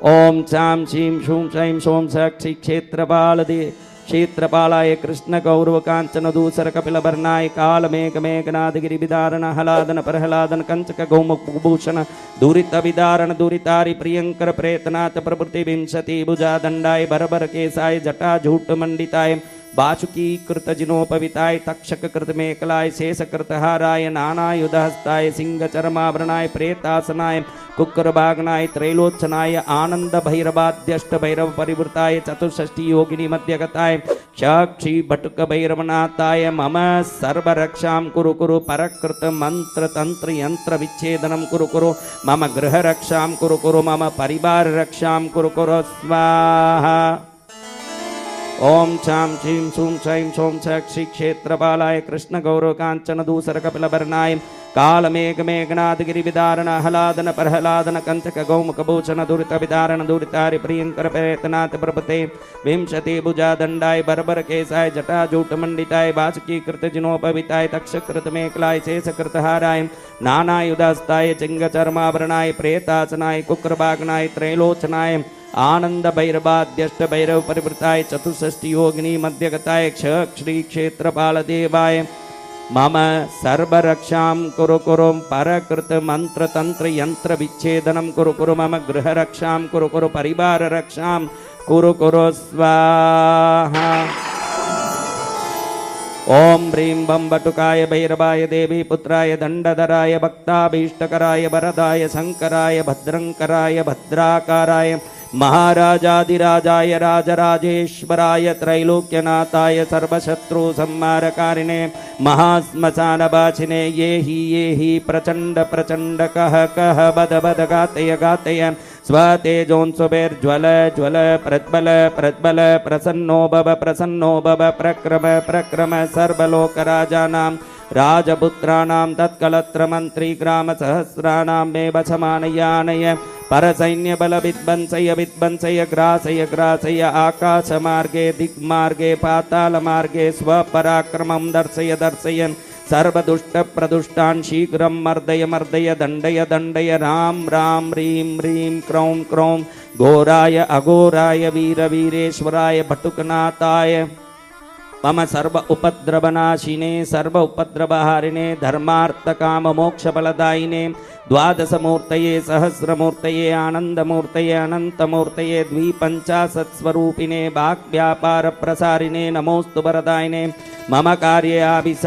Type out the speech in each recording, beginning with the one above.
ओम चां शीं शूं शैं शों साक्षी क्षेत्रपालाय कृष्ण गौरव कांचन दूसर कपिलवर्णाय कालमेघमेघनादगिरिविदारण हलादन प्रहलादन कंचक गौमुखभूषण दुरित विदारण दुरितारि प्रियंकर प्रेतनाथ प्रभृति विंशति भुजा दंडाय बरबर केसाय जटा झूट मंडिताय बासुकी कृत जिनोपविताय तक्षक कृत मेकलाय शेष कृत हाराय नानायुधहस्ताय सिंह चर्माभरणाय प्रेतासनाय कुक्कुरभागनाय त्रैलोचनाय आनंद भैरवाद्यष्ट भैरव परिवृताय चतुष्षष्टि योगिनी मध्यगताय साक्षी भटुक भैरवनाथाय मम सर्वरक्षां कुरु कुरु परकृत मंत्र तंत्र यंत्र विच्छेदनं कुरु कुरु मम गृह रक्षां कुरु कुरु मम परिवार रक्षां कुरु कुरु स्वाहा। ओम चां शीं शूं शैं शों साक्षी क्षेत्रपालाय कृष्ण गौरव कांचन दूसर कपिलवर्णाय कालमेघमेघनादगिरिविदारण हलादन प्रहलादन कंचक गौमुखभूषण दुरित विदारण दुरितारि प्रियंकर प्रेतनाथ प्रभृते विंशति भुजा दंडाय बरबर केसाय जटा जूट मंडिताय बासुकी कृत जिनोपविताय तक्षकृत मेकलाय शेषकृत हाराय नानायुधस्ताय चिंग चर्माभरणाय प्रेतासनाय कुक्कुरभागनाय त्रैलोचनाय आनंद भैरवाद्यष्ट भैरव परिवृताय चतुष्षष्टि योगिनी मध्यगताय श्री क्षेत्रपाल देवाय मम सर्वरक्षां कुरु कुरु परकृत मंत्र तंत्र यंत्र विच्छेदनं कुरु कुरु मम गृह रक्षां कुरु कुरु परिवार रक्षां कुरु कुरु स्वाहा। ओम ह्रीं बम बटुकाय भैरवाय देवी पुत्राय दंडधराय भक्ताभीष्टकराय वरदाय शंकराय भद्रंकराय भद्राकाराय महाराजाधिराजाय राजराजेश्वराय त्रैलोक्यनाथाय सर्वशत्रु संहारकारिणे महाश्मशानवासिने ये हि प्रचंड प्रचंड कह कह बद बद गातय गातय स्वतेजोंसुबैर्ज्वल ज्वल प्रज्वल प्रज्वल प्रसन्नो भव प्रक्रम प्रक्रम सर्वलोकराजानां राजपुत्राणां तत्कलत्र मंत्री ग्राम सहस्राणां मे वशमानयानय परसैन्यबल विध्वंसय विध्वंसय ग्रासय ग्रासय आकाशमार्गे दिग्मार्गे पातालमार्गे स्वपराक्रमं दर्शय दर्शयन् सर्वदुष्टप्रदुष्टान् शीघ्रं मर्दय मर्दय दण्डय दण्डय राम राम ह्रीं ह्रीं क्रौं क्रौं घोराय अघोराय वीरवीरेश्वराय भटुकनाथाय मम सर्व उपद्रवनाशिने सर्व उपद्रवहारिणे धर्मार्थकाममोक्षफलदायिने द्वादशमूर्तये सहस्रमूर्तये आनन्दमूर्तये अनन्तमूर्तये द्विपञ्चाशत्स्वरूपिणे वाक्व्यापारप्रसारिणे नमोऽस्तु वरदायिने मम कार्ये आविश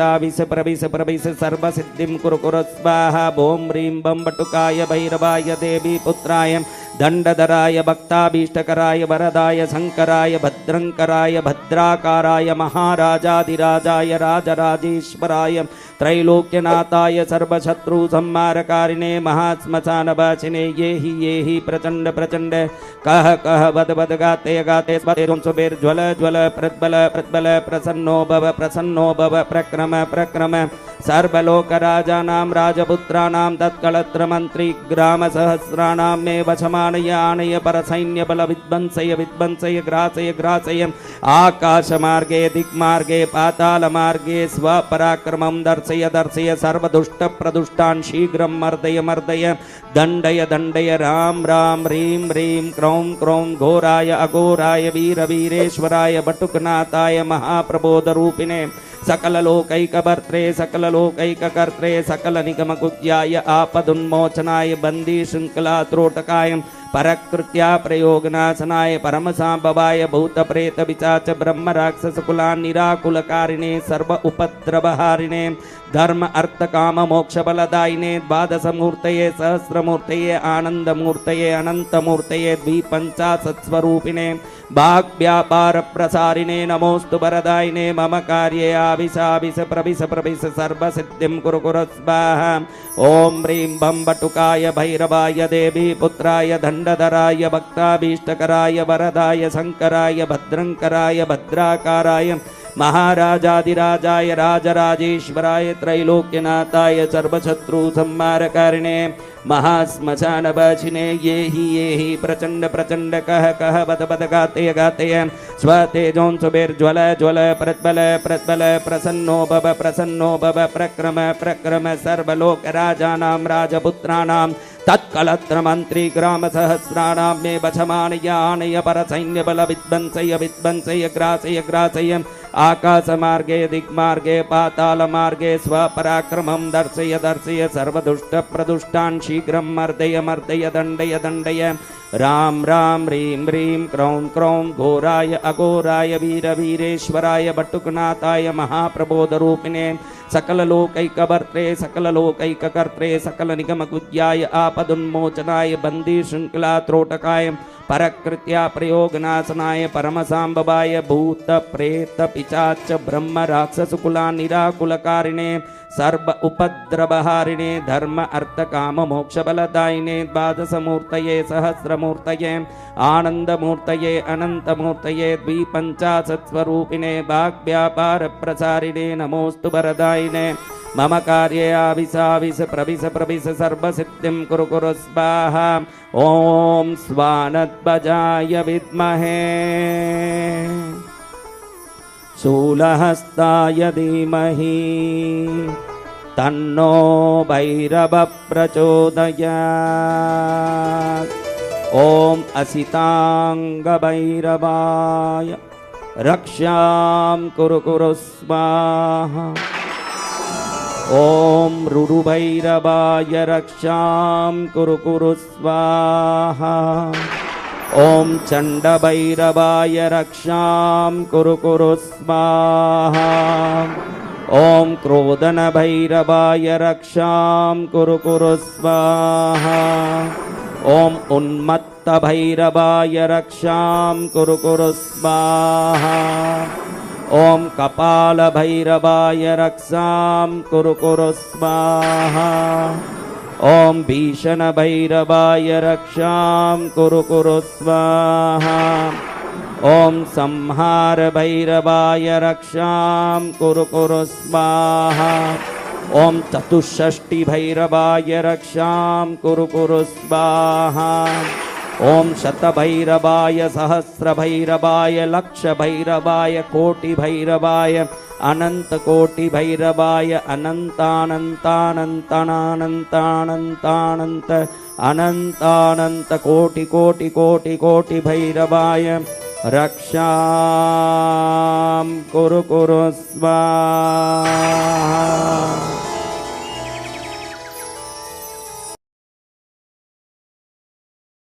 प्रविश प्रविश सर्वसिद्धिं कुरु कुरु स्वाहा। ॐ ह्रीं बं बटुकाय भैरवाय देवी पुत्राय दंडधराय भक्ताभीष्टकराय वरदाय शंकराय भद्रंकराय भद्राकाराय महाराजाधिराजाय राजराजेश्वराय त्रैलोक्यनाथाय सर्वशत्रु संहारकारिणे महाश्मशानवासिने ये हि प्रचंड प्रचंड कह कह बद बद गाते गाते स्वतेजोंसुबैर्ज्वल ज्वल प्रज्वल प्रज्वल प्रसन्नो भव प्रक्रम प्रक्रम सर्वलोकराजानां राजपुत्राणां तत्कलत्र मंत्री ग्राम सहस्राणां मे वशमानयानय परसैन्यबल विध्वंसय विध्वंसय ग्रासय ग्रासय आकाशमार्गे दिक्मार्गे पातालमार्गे स्वपराक्रमं दर्शय दर्शय सर्वदुष्टप्रदुष्टान् शीघ्रं मर्दय मर्दय दण्डय दण्डय राम राम ह्रीं ह्रीं क्रौं क्रौं घोराय अघोराय वीरवीरेश्वराय भटुकनाथाय महाप्रबोधरूपिणे सकललोकैकभर्त्रे सकललोकैककर्त्रे सकलनिगमकुज्याय आपदुन्मोचनाय बन्दी शृङ्खलात्रोटकाय परकृत्या प्रयोगनाशनाय परमसाम्भवाय भूतप्रेत पिशाच ब्रह्म राक्षसकुलान् निराकुलकारिणे सर्व उपद्रवहारिणे धर्म अर्थ काम मोक्ष बलदायिने द्वादशमूर्तये सहस्रमूर्तये आनन्दमूर्तये अनन्तमूर्तये द्विपञ्चाशत्स्वरूपिणे वाग्व्यापार प्रसारिणे नमोऽस्तु वरदायिने मम कार्ये आविश प्रविश प्रविश सर्वसिद्धिं कुरु कुरु स्वाहा। ॐ ह्रीं बं बटुकाय भैरवाय देवी पुत्राय दण्डधराय भक्ताभीष्टकराय वरदाय शंकराय भद्रंकराय भद्राकाराय महाराजाधिराजाय राजराजेश्वराय त्रैलोक्यनाथाय सर्वशत्रुसंहारकारिणे महाश्मशानवासिने ये हि प्रचंड प्रचंड कह कह बद बद गाते गाते स्वतेजोंसुभिर्ज्वल ज्वल प्रज्वल प्रज्वल प्रसन्नो भव प्रक्रम प्रक्रम सर्वलोकराजानां राजपुत्राणां तत्कलत्र मंत्री ग्राम सहस्राणां मे वशमानयानय परसैन्यबल विध्वंसय विध्वंसय ग्रासय ग्रासय आकाशमार्गे दिग्मार्गे पातालमार्गे स्वपराक्रमं दर्शय दर्शय सर्वदुष्टप्रदुष्टान् शीघ्रं मर्दय मर्दय दण्डय दण्डय राम राम ह्रीं ह्रीं क्रौं क्रौं घोराय अघोराय वीरवीरेश्वराय बटुकनाथाय महाप्रबोधरूपिणे सकललोकैकभर्त्रे सकललोकैककर्त्रे सकलनिगमगुह्याय आपदुन्मोचनाय बन्दिशृङ्खलात्रोटकाय परकृत्या प्रयोगनाशनाय परमसाम्बवाय भूतप्रेतपिशाच ब्रह्मराक्षसकुला निराकुलकारिणे सर्व उपद्रवहारिणे धर्म अर्थ काम मोक्षबलदायिने द्वादशमूर्तये सहस्रमूर्तये आनन्दमूर्तये अनन्तमूर्तये द्विपञ्चाशत्स्वरूपिणे वाग्व्यापारप्रसारिणे नमोऽस्तु वरदायिने मम कार्ये आविसाविस प्रविश प्रविश सर्वसिद्धिं कुरु कुरु स्वाहा ॐ स्वानध्वजाय विद्महे शूलहस्ताय धीमहि तन्नो भैरवः प्रचोदयात् ॐ असिताङ्गभैरवाय रक्षां कुरु कुरु स्वाहा ॐ रुरुभैरवाय रक्षां कुरु कुरु स्वाहा ॐ चण्डभैरवाय रक्षां कुरु कुरु स्वाहा ॐ क्रोधनभैरवाय रक्षां कुरु कुरु स्वाहा ॐ उन्मत्तभैरवाय रक्षां कुरु कुरु स्वाहा ॐ कपालभैरवाय रक्षां कुरु कुरु स्वाहा ॐ भीषणभैरवाय रक्षां कुरु कुरु स्वाहा ॐ संहारभैरवाय रक्षां कुरु कुरु स्वाहा ॐ चतुष्षष्टिभैरवाय रक्षां कुरु कुरु स्वाहा ॐ शतभैरवाय सहस्रभैरवाय लक्षभैरवाय कोटिभैरवाय अनन्तकोटिभैरवाय अनन्तानन्तानन्तानन्तानन्तानन्त अनन्तानन्त कोटि कोटि कोटि कोटि भैरवाय रक्षां कुरु कुरु स्वाहा।